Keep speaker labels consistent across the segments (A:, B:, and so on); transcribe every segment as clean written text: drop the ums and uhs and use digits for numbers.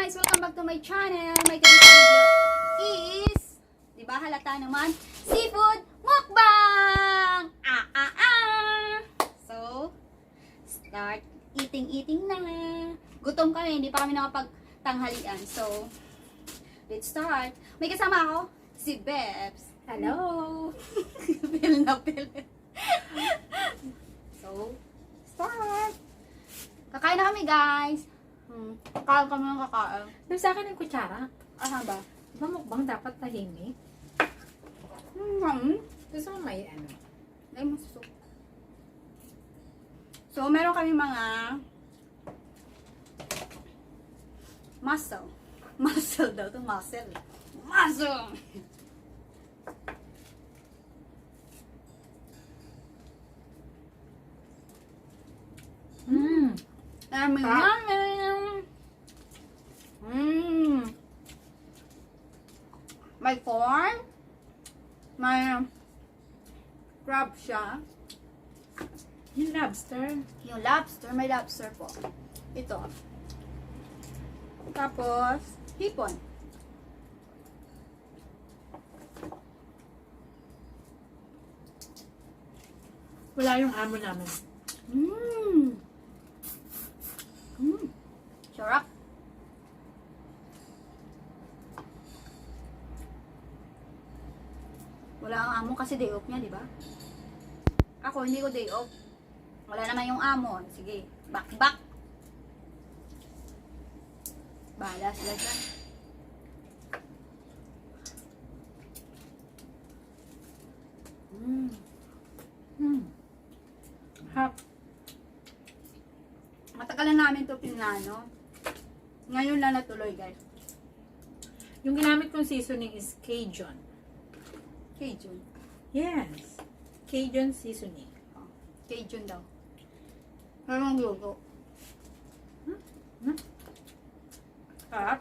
A: guys! Welcome back to my channel. My today's video is, di ba halata naman, seafood mukbang! So, start eating na. Gutom kami, hindi pa kami nakapagtanghalian. So, let's start. May kasama ako, si Bebs. Hello! Pil na pil. So, start! Kakain na kami, guys. Kakain kami ng kakain.
B: Doon sa akin yung kutsara.
A: Aha ba?
B: Diba mukbang dapat tahimik? Gusto mo may ano?
A: Ay, masusok. So, meron kami mga muscle. Muscle daw. Ito muscle. Muscle! May corn. May crab siya.
B: Yung lobster.
A: Yung lobster. May lobster po. Ito. Tapos, hipon.
B: Wala yung amo namin.
A: Sarap. Wala ang amo kasi day off niya, di ba? Ako, hindi ko day off. Wala naman yung amo. Sige, back. Bahala sila dyan.
B: Hap.
A: Matagal na namin ito pinlano. Ngayon lang natuloy, guys.
B: Yung ginamit kong seasoning is Cajun.
A: Cajun.
B: Yes. Cajun seasoning.
A: Oh, Cajun daw. Anong luto?
B: Hap.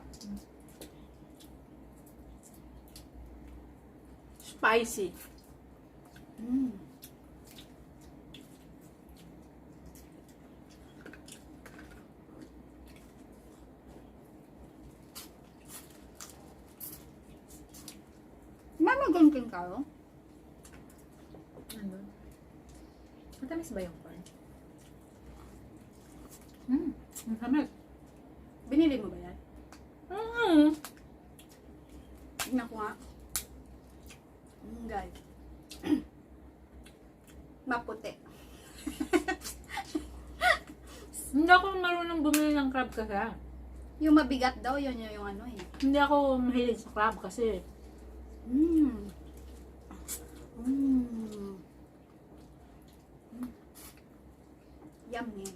B: Spicy.
A: Mama gunting kayo?
B: Ano? Matamis ba yung corn? Ang hamag.
A: Binili mo ba yan? Tignan ko nga. Guys. Maputi.
B: Hindi ako marunong bumili ng crab kasi.
A: Yung mabigat daw, yun yung ano eh.
B: Hindi ako mahilig sa crab kasi.
A: Yummy.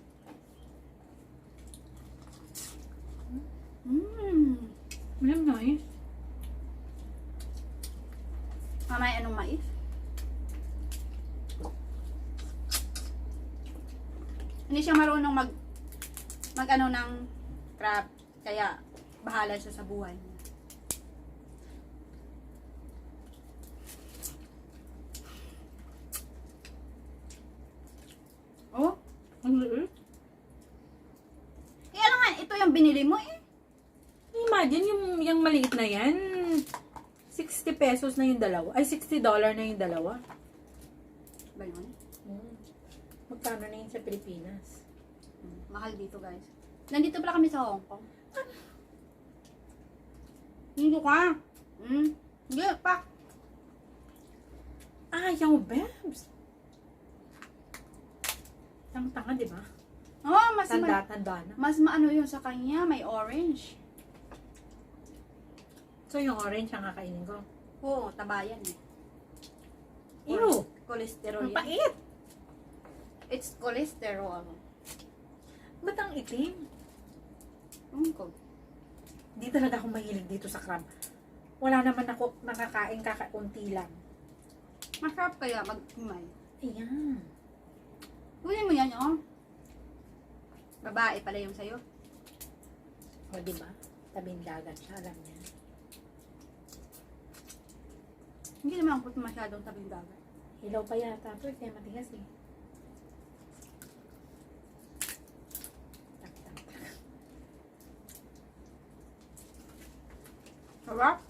B: Alam na eh.
A: Mamay, anong mais? Hindi siya marunong mag ano ng crab. Kaya bahala siya sa buhay niya. Oh,
B: Ang liit.
A: ano nga, ito yung binili mo eh.
B: Imagine yung maliit na yan. 60 pesos na yung dalawa. Ay, $60 na yung dalawa.
A: Ba yun?
B: Magkano na yun sa Pilipinas?
A: Mahal dito, guys. Nandito pala kami sa Hong Kong. Dito ka. Hindi, pa.
B: Ah, yung Bebs. Ang tanga, di ba?
A: Oh,
B: Tanda na.
A: mas maano yun sa kanya. May orange.
B: So, yung orange ang kakainin ko.
A: Oo, tabayan eh.
B: Ew!
A: Cholesterol
B: Ang
A: yan.
B: pait!
A: It's cholesterol.
B: Ba't ang itim? Di talaga ako mahilig dito sa crab. Wala naman ako nakakain kakaunti lang.
A: Masarap kaya mag-umay.
B: Ayan.
A: Kunin mo yan, oh. Babae pala yung sayo.
B: O, diba? Tabing dagat siya, alam niya.
A: Hindi naman ako masyadong tabing dagat.
B: Hilaw pa yata ito, kaya matigas eh.
A: Sarap.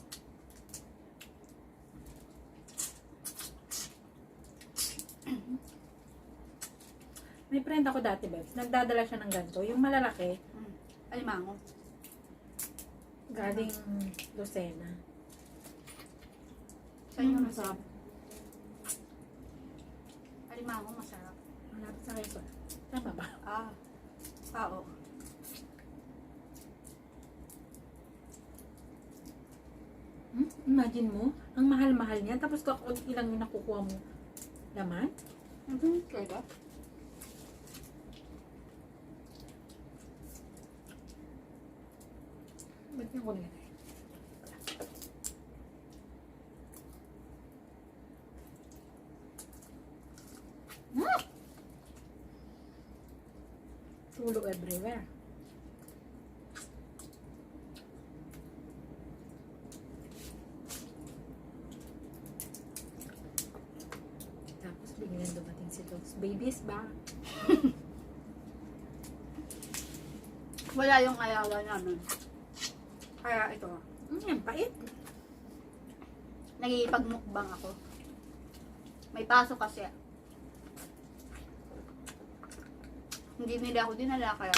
B: May friend ako dati, Bebs. Nagdadala siya ng ganito. Yung malalaki,
A: Alimango.
B: galing Lucena.
A: Sa inyo masarap. Alimango masarap.
B: Malapit sa Quezon. Tama ba?
A: Oo.
B: Imagine mo, ang mahal-mahal niya, tapos kakaunti lang yung nakukuha mo laman.
A: Kaya?
B: Ba't niya ko nilagay? Tulog everywhere. Tapos biglang dumating si Dogs. Babies ba?
A: Wala yung ayawan namin. Kaya ito.
B: Yan, pait.
A: Nagipag-mukbang ako. May pasok kasi. Hindi nila ako dinala kaya.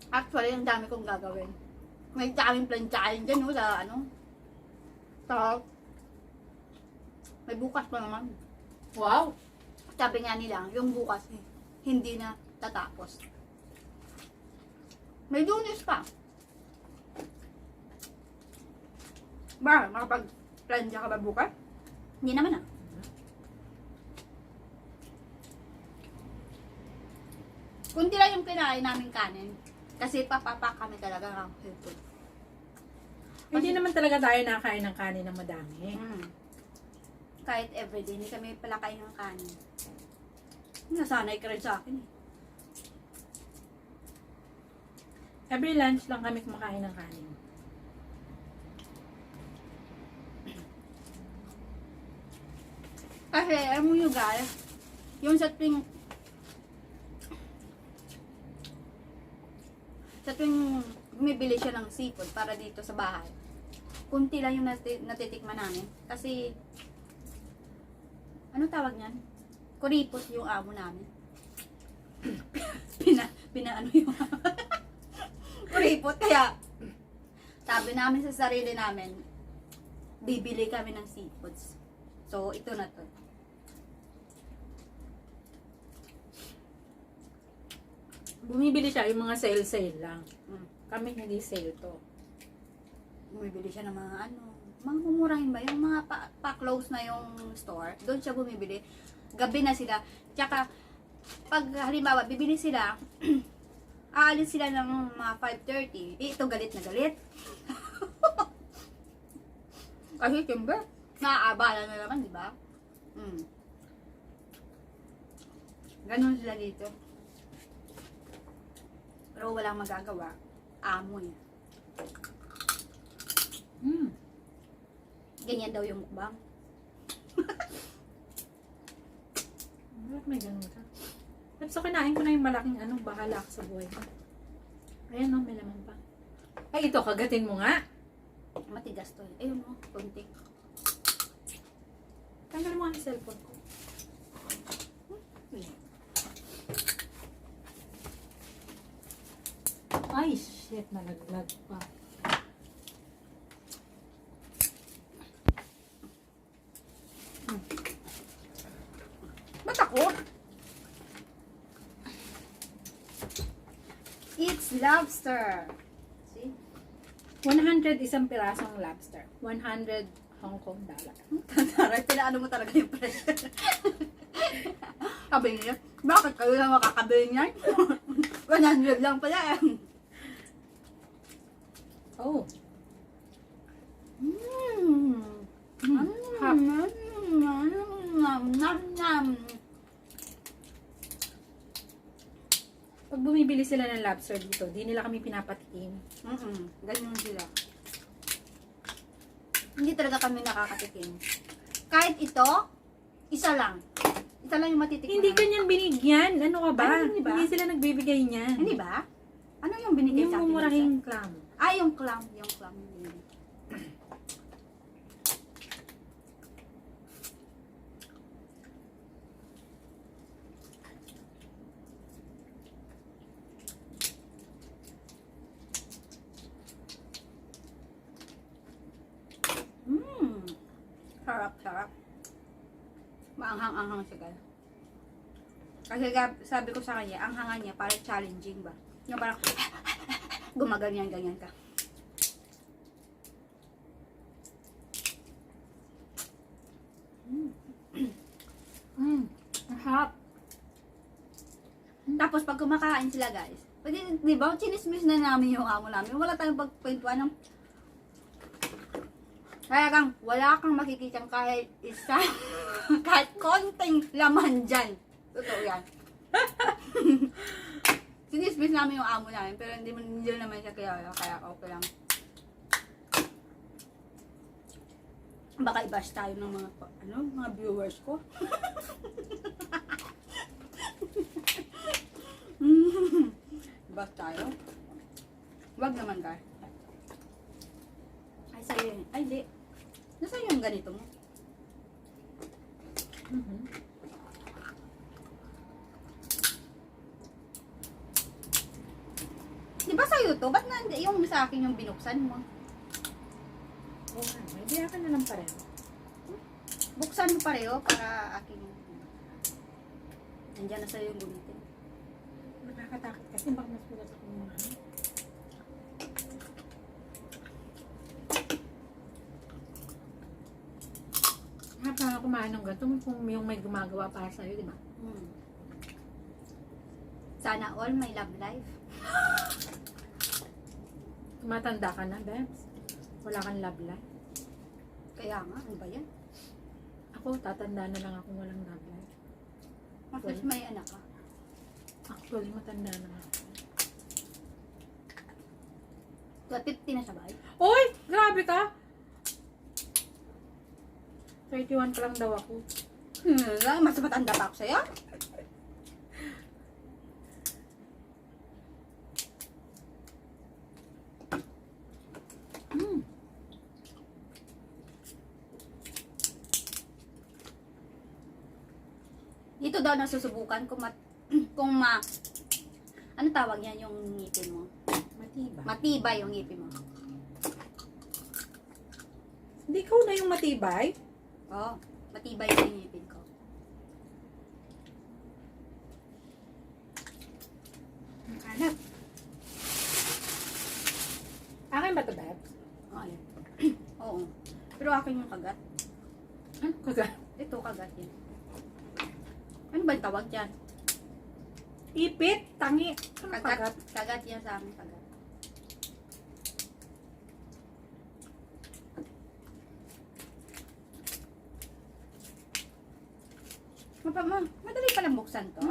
A: Actually, ang dami kong gagawin. May daming planchain dyan, no, sa ano. So, may bukas pa naman.
B: Wow!
A: Sabi nga nila, yung bukas, hindi na tatapos. May Lunes pa. Ba, makapag-plancha ka ba bukas? Hindi naman ah. Kunti lang yung kinain namin kanin. Kasi papapak kami talaga ng healthy.
B: Hindi naman talaga tayo nakain ng kanin ng madami.
A: Kahit everyday, hindi kami pala kain ng kanin. Nasanay ka rin sa akin eh.
B: Every lunch lang kami kumakain ng kanin.
A: Kasi, alam mo yung guys, yung sa tuwing bumibili siya ng seafood para dito sa bahay, kunti lang yung natitikman namin. Kasi, ano tawag niyan? Kuripot yung amo namin. Pinaano yung kuripot. Kaya, sabi namin sa sarili namin, bibili kami ng seafoods. So, ito na to.
B: Bumibili siya yung mga sale-sale lang. Kami hindi sale to.
A: Bumibili siya ng mga ano, mga mumurahin ba? Yung mga pa-close na yung store. Doon siya bumibili. Gabi na sila. Tsaka, pag halimbawa, bibili sila, aalis sila ng mga 5:30. Ito galit na galit. Kasi timber, naaabala na naman, di ba? Ganon sila dito. Pero walang magagawa. Amoy. Ganyan daw yung mukbang.
B: Bakit may ganun ka? So, kinain ko na yung malaking ano, bahala ka sa buhay ko. Ayan no, may laman pa. Ay, ito, kagatin mo nga.
A: Matigas to. Ayun mo, konti.
B: Tanggalin mo nga yung cellphone ko. Ay, shit, nalaglag pa.
A: Ba't ako? It's lobster. See?
B: 100 isang pirasong lobster. 100 Hong Kong dollar.
A: Taray, pinaano mo talaga yung pressure. Sabi niya, bakit kayo lang makakabili niyan? 100 lang pala eh.
B: Oh.
A: Hap.
B: Pag bumibili sila ng lobster dito, di nila kami pinapatikim.
A: Ganyan sila. Hindi talaga kami nakakatikim. Kahit ito, isa lang. Isa lang yung matitikman.
B: Hindi ganyan binigyan. Ano ka ba?
A: Ay, hindi ba?
B: Hindi sila nagbibigay niyan.
A: Hindi ba? Ano yung binigay
B: Yung
A: sa akin?
B: mumurahing clam.
A: Ah, yung clam. Yung clam. Yung binigay. Sarap, sarap. Maanghang-anghang siya, guys. Kasi sabi ko sa kanya, ang hanga niya parang challenging ba? Yung parang gumaganyan-ganyan ka.
B: Ang harap.
A: Tapos pag kumakain sila, guys, pwede, di ba, chinismis na namin yung amo namin. Wala tayong pagkwentuhan ng kaya kang, wala kang makikitang kahit isa, kahit konting laman dyan. Totoo yan. Sinismis namin yung amo namin, pero hindi naman siya kaya okay lang. Baka i-bash tayo ng mga viewers ko. Bash tayo? Wag naman, guys. Ay, sa'yo yun. Ay, di. Nasaan yung ganito mo? Di ba sa'yo to? Ba't na yung sa akin yung binuksan mo?
B: Oo nga, hindi akin na lang pareho.
A: Buksan mo pareho para akin yung nandiyan na sa'yo yung gumitin.
B: Nakakatakot kasi baka mas bulat ako mga ano. Habang kumain ng ganito, kung yung may gumagawa para sa'yo, di ba?
A: Sana all my love life.
B: Tumatanda ka na, Bebs. Wala kang love life.
A: Kaya nga, ano ba yan?
B: Ako, tatanda na lang ako walang love life.
A: Mas may anak ka.
B: Actually, matanda na ako.
A: 50 na sabay.
B: Uy! Grabe ka! 31 pa lang daw ako.
A: Mas matanda pa ako sa'yo? Dito daw nasusubukan kung ano tawag yan yung ngipin mo?
B: Matibay.
A: Matibay yung ngipin mo.
B: Hindi ikaw na yung matibay?
A: Oo, matibay yung ngipin ko.
B: Ang anak. Akin ba ito, Beb?
A: Oo. Pero akin yung kagat.
B: Ano kagat?
A: Ito kagat yan. Ano ba yung tawag dyan?
B: Ipit? Tangi? Ano
A: Kagat. Kagat yan sa amin, kagat. Madali palang buksan to.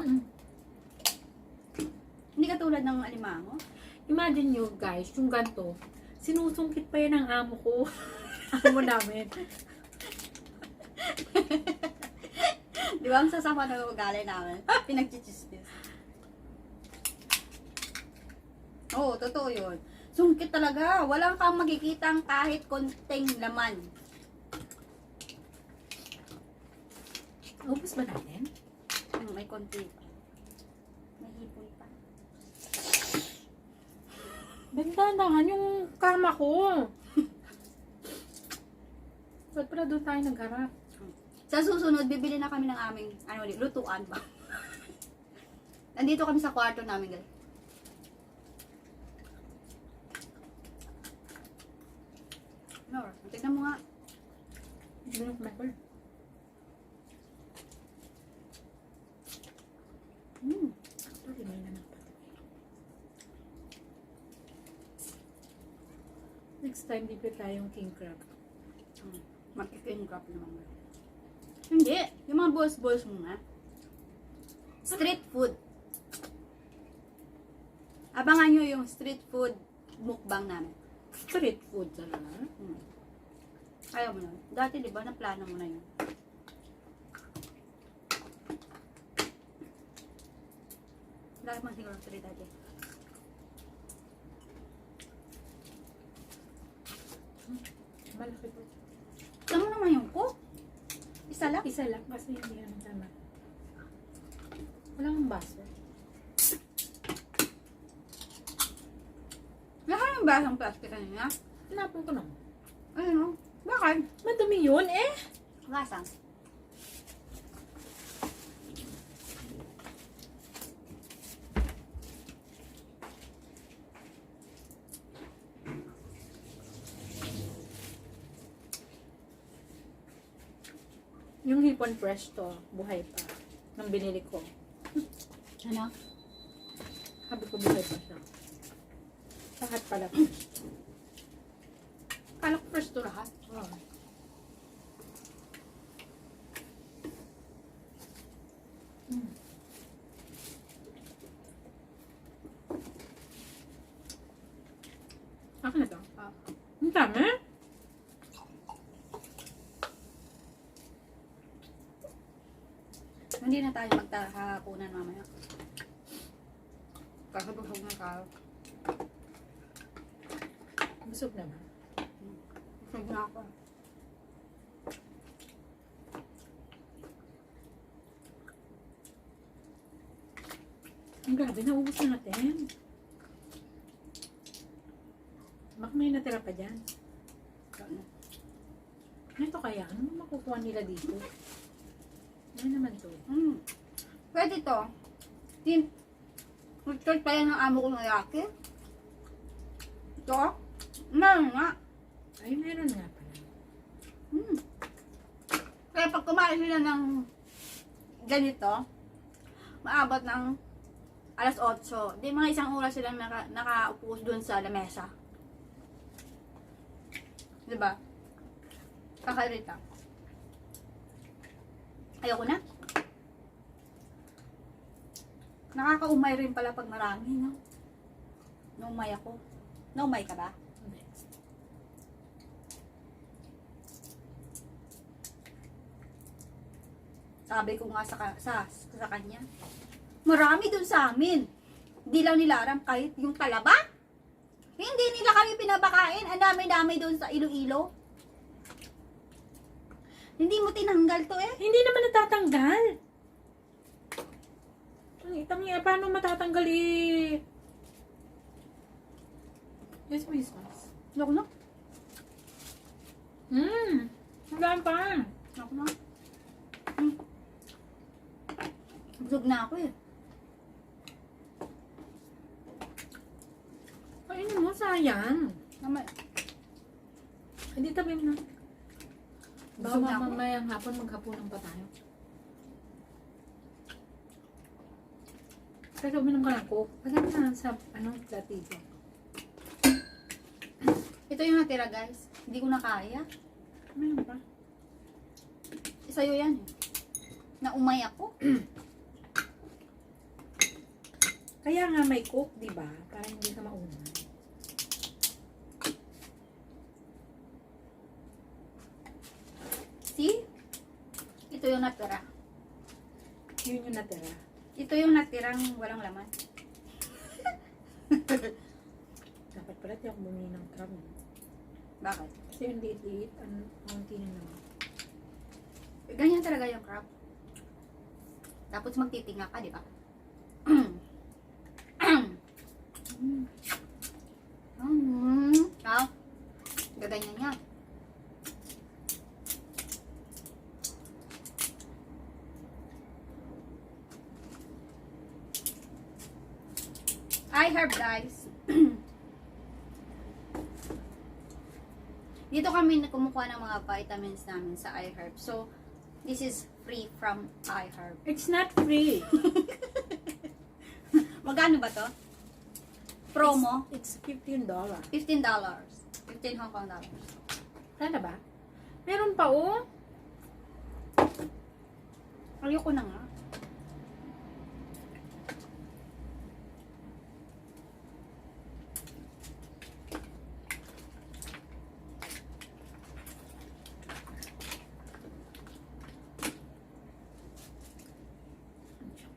A: Hindi katulad ng alimango.
B: Imagine nyo, guys, yung ganito, sinusungkit pa yan ng amo ko. Amo namin.
A: Di ba ang sasama ng ugali namin? Pinagchichismis. Oo, totoo yun. Sungkit talaga. Walang kang makikitang kahit konting laman.
B: Ubus ba natin?
A: May konti pa. May hipon pa.
B: Bendandahan yung kama ko. Ba't pala doon tayo nagharap?
A: Sa susunod, bibili na kami ng aming lutuan ba? Nandito kami sa kwarto namin, guys. No, tignan mo nga.
B: Hindi yung kumakul. Actually, may naman pa. Next time, bibili tayong king crab.
A: Mag-king crab naman. Hindi. Yung mga balls muna. Street food. Abangan nyo yung street food mukbang namin.
B: Street food talaga.
A: Ayaw mo nun. Dati, di ba, naplano mo na yun. Lagi mo siguro 3 dati.
B: malaki po.
A: Saan mo naman yung cook? Isa lang?
B: Isa lang kasi hindi naman tama. Walang baso.
A: Lahat yung basang plastic kanina.
B: Tinapon ko naman.
A: Ayun o. Bakit?
B: Madumi yun eh.
A: Basang.
B: Yung hipon fresh to, buhay pa. Nang binili ko.
A: Ano?
B: Sabi ko buhay pa siya. Lahat pala.
A: Kala ko first to lahat.
B: Oh. Mm. Akin na to. Ang dami.
A: Hindi na tayo magtahapunan mamaya. Kasi busog na tayo.
B: Busog naman.
A: Busog na ako.
B: Ang grabe, naubos na natin. Baka may natira pa dyan. Ito kaya, ano makukuha nila dito? Ano naman to?
A: Pwede to. Mag-start pa yan ng amo ko ng lalaki. Ito. Meron nga.
B: Ay, meron nga pala.
A: Kaya pag kumain sila ng ganito, maabot ng alas 8. Di mga isang oras silang nakaupo doon sa lamesa. Diba? Kakalita. Ayoko na. Nakakaumay rin pala pag marami, no? Naumay ako. Naumay ka ba?
B: Hindi.
A: Sabi ko nga sa kanya, marami dun sa amin. Hindi lang nila aram kahit yung talaba. Hindi nila kami pinabakain. Ang dami-dami dun sa Iloilo. Hindi mo tinanggal to eh.
B: Hindi naman natatanggal. Tangi, paano matatanggal eh? Yes, may sauce.
A: Ayoko na.
B: Ang dami pa.
A: Ayoko na. Busog na ako eh.
B: Kainin mo, sayang. Hindi tabi mo na.
A: Busog na
B: Baka
A: ako.
B: mamayang hapon, maghapunan pa tayo. Kaya uminom ka ng coke. Pagkat na sa, platito.
A: Ito yung natira guys. Hindi ko na kaya.
B: Uminom pa.
A: Sa'yo yan eh. Naumay ako.
B: Kaya nga may coke, di ba? Para hindi ka mauna.
A: See? Ito yung natira.
B: Yun yung natira.
A: Ito yung natirang walang laman.
B: Dapat pala di ako bumili ng crab.
A: Bakit?
B: Kasi yung liit-liit, ang tinin naman.
A: Ganyan talaga yung crab. Tapos magtitinga ka, di ba? Gaganyan niya. iHerb guys. Dito kami kumukuha ng mga vitamins namin sa iHerb. So, this is free from iHerb.
B: It's not free.
A: Magkano ba to? Promo?
B: It's $15.
A: $15. 15 Hong Kong dollars.
B: Sana ba? Meron pa oh.
A: Ayoko na nga.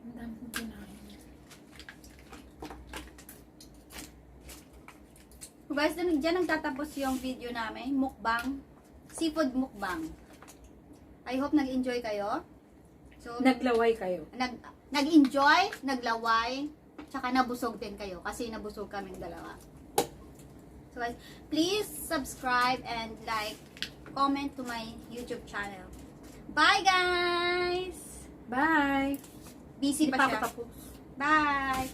B: Ang dami kong kinain.
A: Guys, dyan nagtatapos yung video namin. Mukbang. seafood mukbang. I hope nag-enjoy kayo. So,
B: Naglaway kayo.
A: nag-enjoy, naglaway, tsaka nabusog din kayo kasi nabusog kaming dalawa. So guys, please subscribe and like, comment to my YouTube channel. Bye guys!
B: Bye!
A: Busy
B: Hindi
A: pa
B: pa ako
A: siya.
B: tapos.
A: Bye!